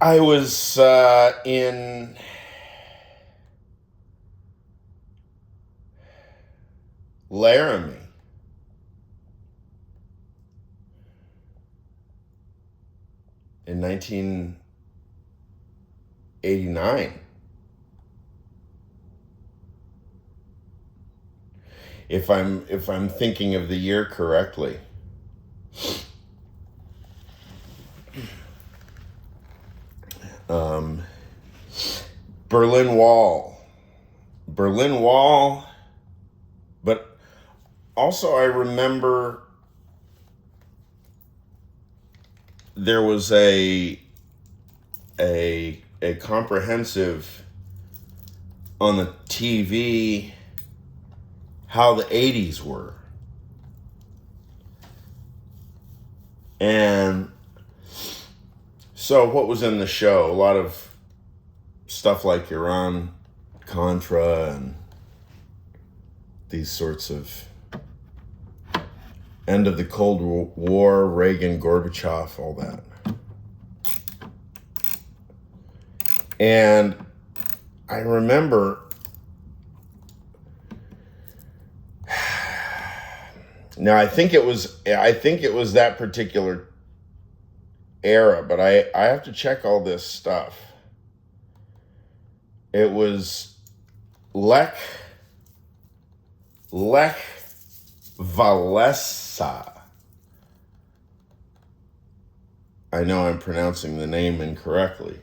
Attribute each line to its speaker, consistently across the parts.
Speaker 1: I was in Laramie in 1989. If I'm thinking of the year correctly. Um, Berlin Wall. Berlin Wall, but also I remember there was a comprehensive on the TV how the 80s were. And so what was in the show? A lot of stuff like Iran, Contra, and these sorts of end of the Cold War, Reagan, Gorbachev, all that. And I remember now I think it was that particular era, but I have to check all this stuff. It was Lech Walesa. I know I'm pronouncing the name incorrectly.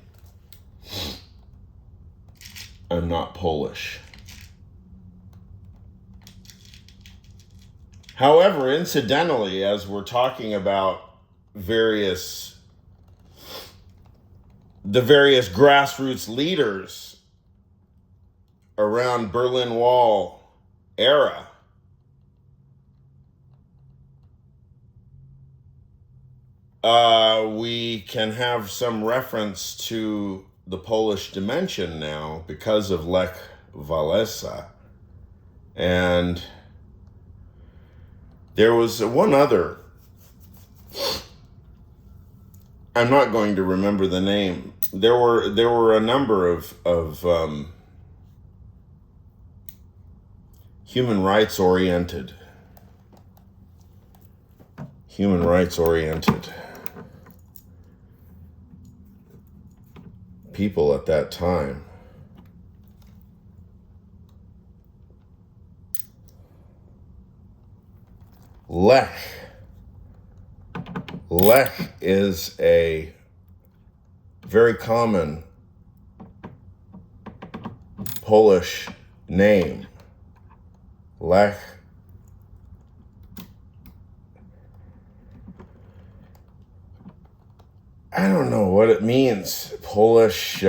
Speaker 1: I'm not Polish. However, incidentally, as we're talking about the various grassroots leaders around Berlin Wall era, we can have some reference to the Polish dimension now because of Lech Walesa. And there was one other, I'm not going to remember the name. There were a number of human rights oriented people at that time. Lech is a very common Polish name. Lech. I don't know what it means. Polish.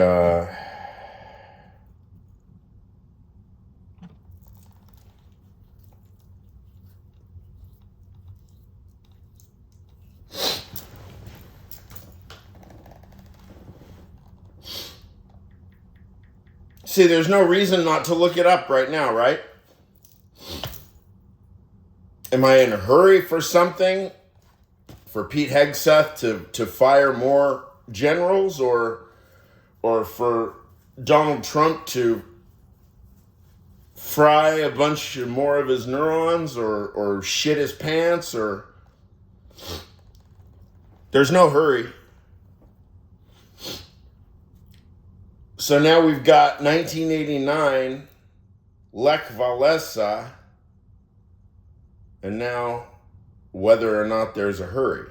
Speaker 1: See, there's no reason not to look it up right now, right? Am I in a hurry for something? For Pete Hegseth to fire more generals, or for Donald Trump to fry a bunch more of his neurons, or shit his pants, or... There's no hurry. So now we've got 1989, Lech Walesa, and now whether or not there's a hurry.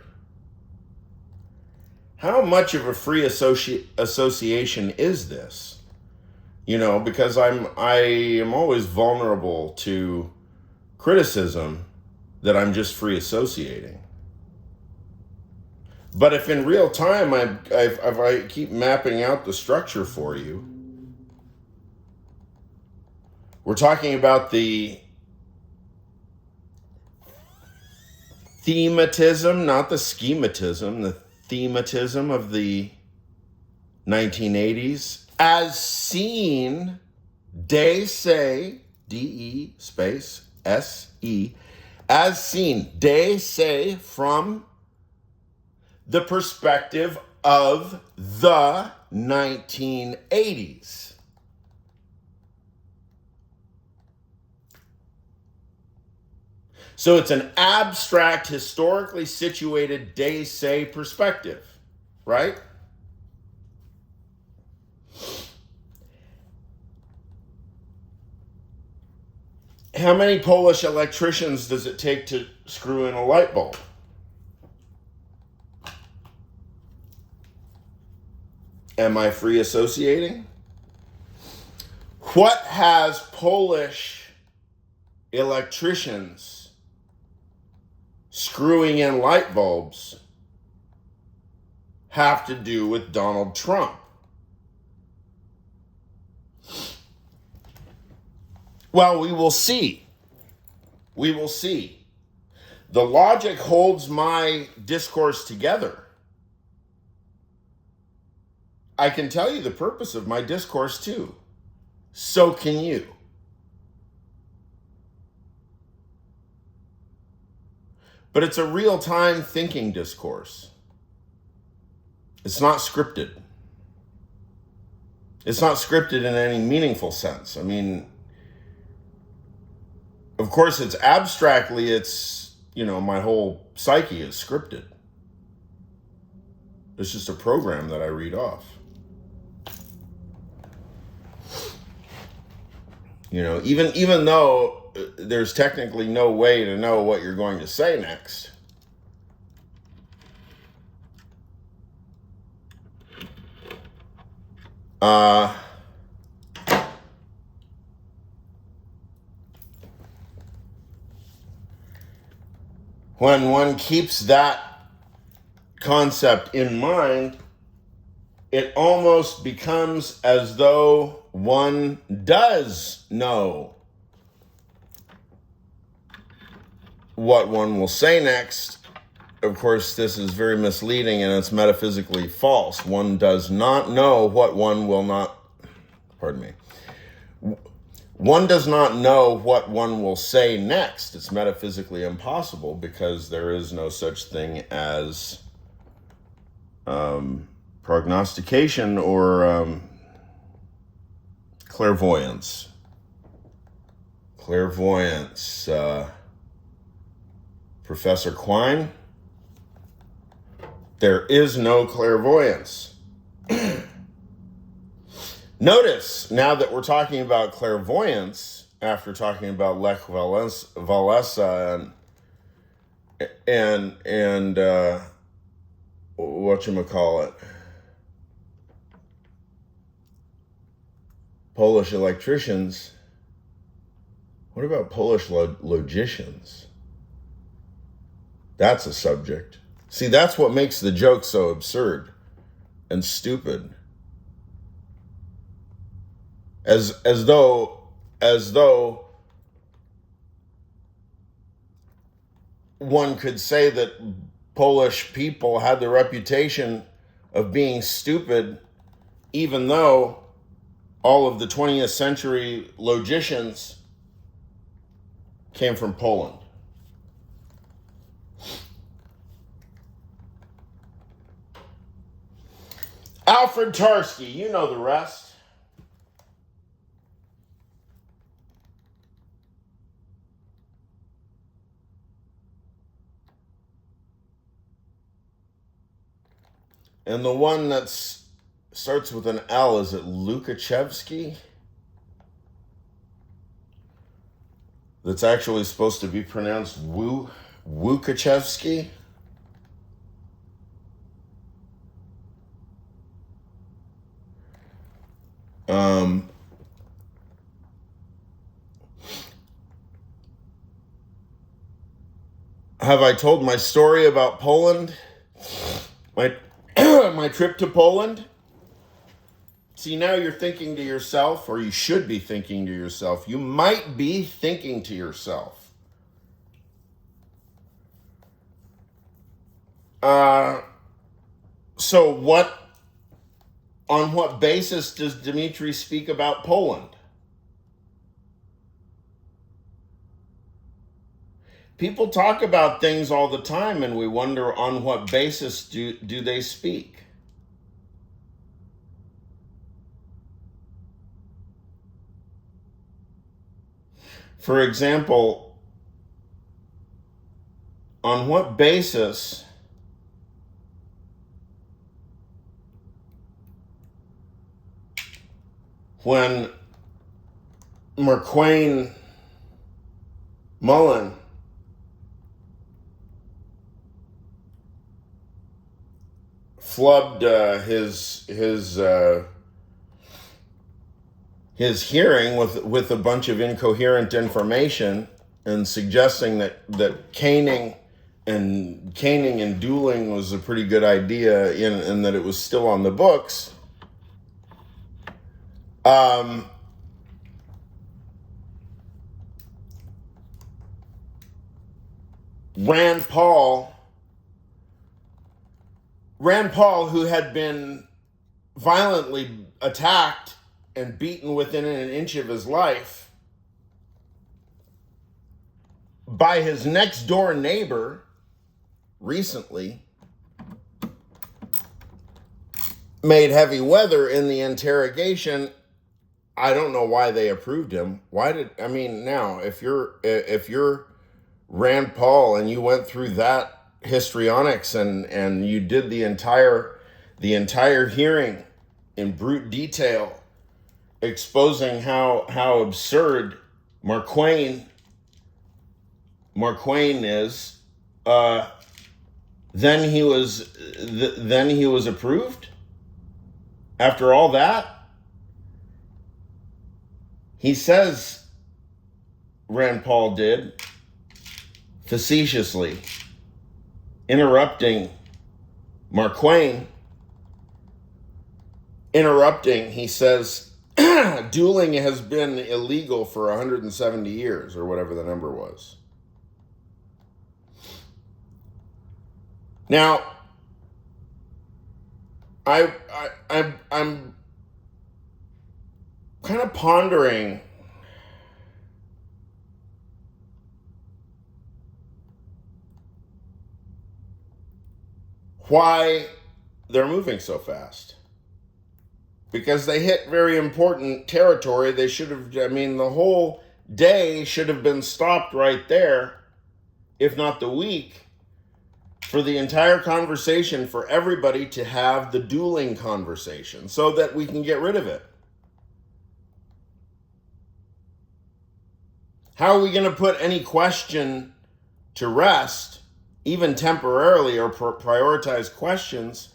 Speaker 1: How much of a free association is this? You know, because I am always vulnerable to criticism that I'm just free associating. But if in real time I keep mapping out the structure for you, we're talking about the thematism, not the schematism, the thematism of the 1980s, as seen, de se, D-E space S-E, as seen, de se, from the perspective of the 1980s. So it's an abstract, historically situated day-say perspective, right? How many Polish electricians does it take to screw in a light bulb? Am I free associating? What has Polish electricians screwing in light bulbs have to do with Donald Trump? Well, we will see. We will see. The logic holds my discourse together. I can tell you the purpose of my discourse too. So can you. But it's a real-time thinking discourse. It's not scripted. It's not scripted in any meaningful sense. I mean, of course, it's abstractly, my whole psyche is scripted. It's just a program that I read off. Even though there's technically no way to know what you're going to say next. When one keeps that concept in mind, it almost becomes as though one does know what one will say next. Of course, this is very misleading and it's metaphysically false. One does not know what one will not, one does not know what one will say next. It's metaphysically impossible because there is no such thing as prognostication or clairvoyance. Clairvoyance. Professor Quine, there is no clairvoyance. Notice, now that we're talking about clairvoyance, after talking about Lech Walesa and whatchamacallit, Polish electricians, what about Polish logicians? That's a subject. See, that's what makes the joke so absurd and stupid. As though one could say that Polish people had the reputation of being stupid, even though all of the 20th century logicians came from Poland. Alfred Tarski, you know the rest. And the one that starts with an L, is it Lukashevsky? That's actually supposed to be pronounced Wukachevsky? Have I told my story about Poland? My trip to Poland? See, now you're thinking to yourself, or you should be thinking to yourself, you might be thinking to yourself, so on what basis does Dmitry speak about Poland? People talk about things all the time and we wonder on what basis do they speak. For example, on what basis when Merquain Mullen flubbed his hearing with a bunch of incoherent information and suggesting that caning and dueling was a pretty good idea and that it was still on the books. Rand Paul, who had been violently attacked and beaten within an inch of his life by his next door neighbor recently, made heavy weather in the interrogation. I don't know why they approved him. Now, if you're Rand Paul and you went through that histrionics and you did the entire hearing in brute detail, exposing how absurd Merquain is, then he was approved. After all that, he says Rand Paul did, facetiously interrupting Merquain. He says, dueling has been illegal for 170 years, or whatever the number was. Now, I'm kind of pondering why they're moving so fast. Because they hit very important territory. They should have, the whole day should have been stopped right there, if not the week, for the entire conversation, for everybody to have the dueling conversation so that we can get rid of it. How are we going to put any question to rest, even temporarily, or prioritize questions,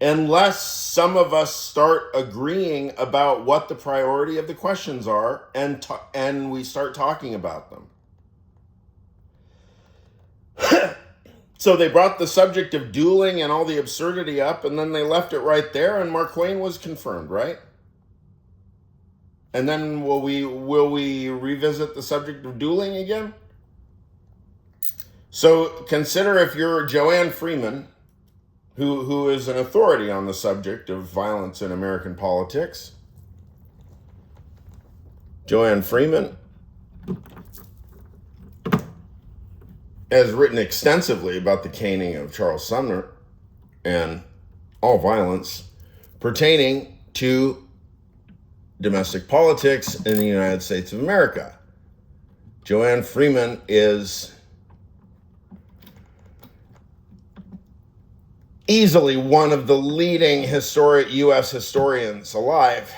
Speaker 1: unless some of us start agreeing about what the priority of the questions are and we start talking about them? So they brought the subject of dueling and all the absurdity up, and then they left it right there, and Merquain was confirmed, right? And then will we revisit the subject of dueling again? So consider, if you're Joanne Freeman, who is an authority on the subject of violence in American politics. Joanne Freeman has written extensively about the caning of Charles Sumner and all violence pertaining to domestic politics in the United States of America. Joanne Freeman is easily one of the leading U.S. historians alive.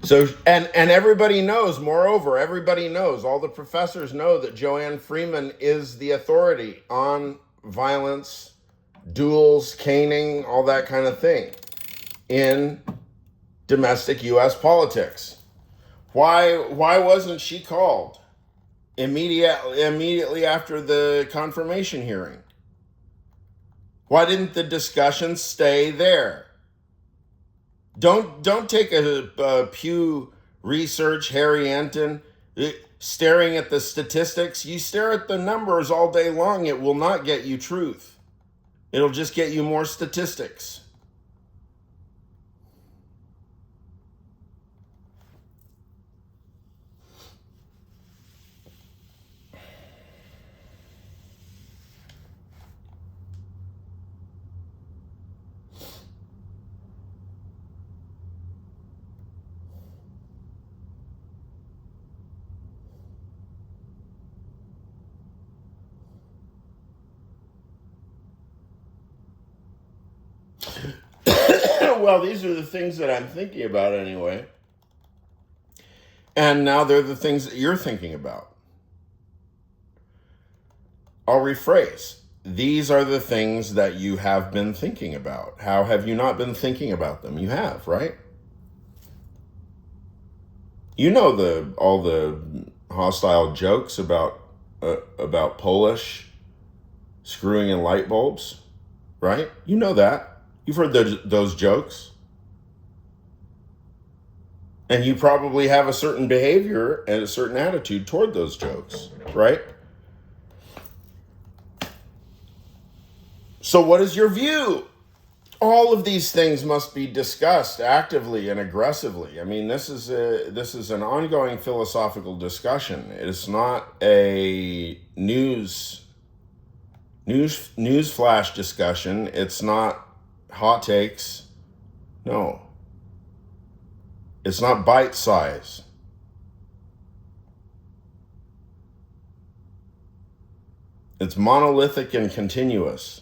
Speaker 1: So, and everybody knows, moreover, all the professors know that Joanne Freeman is the authority on violence, duels, caning, all that kind of thing in domestic U.S. politics. Why wasn't she called immediately after the confirmation hearing? Why didn't the discussion stay there? Don't take a Pew Research, Harry Anton, staring at the statistics. You stare at the numbers all day long, it will not get you truth. It'll just get you more statistics. well, these are the things that I'm thinking about anyway. And now they're the things that you're thinking about. I'll rephrase. These are the things that you have been thinking about. How have you not been thinking about them? You have, right? You know all the hostile jokes about Polish screwing in light bulbs, right? You know that. You've heard those jokes. And you probably have a certain behavior and a certain attitude toward those jokes, right? So what is your view? All of these things must be discussed actively and aggressively. I mean, this is an ongoing philosophical discussion. It's not a news flash discussion. It's not hot takes. No. It's not bite size. It's monolithic and continuous.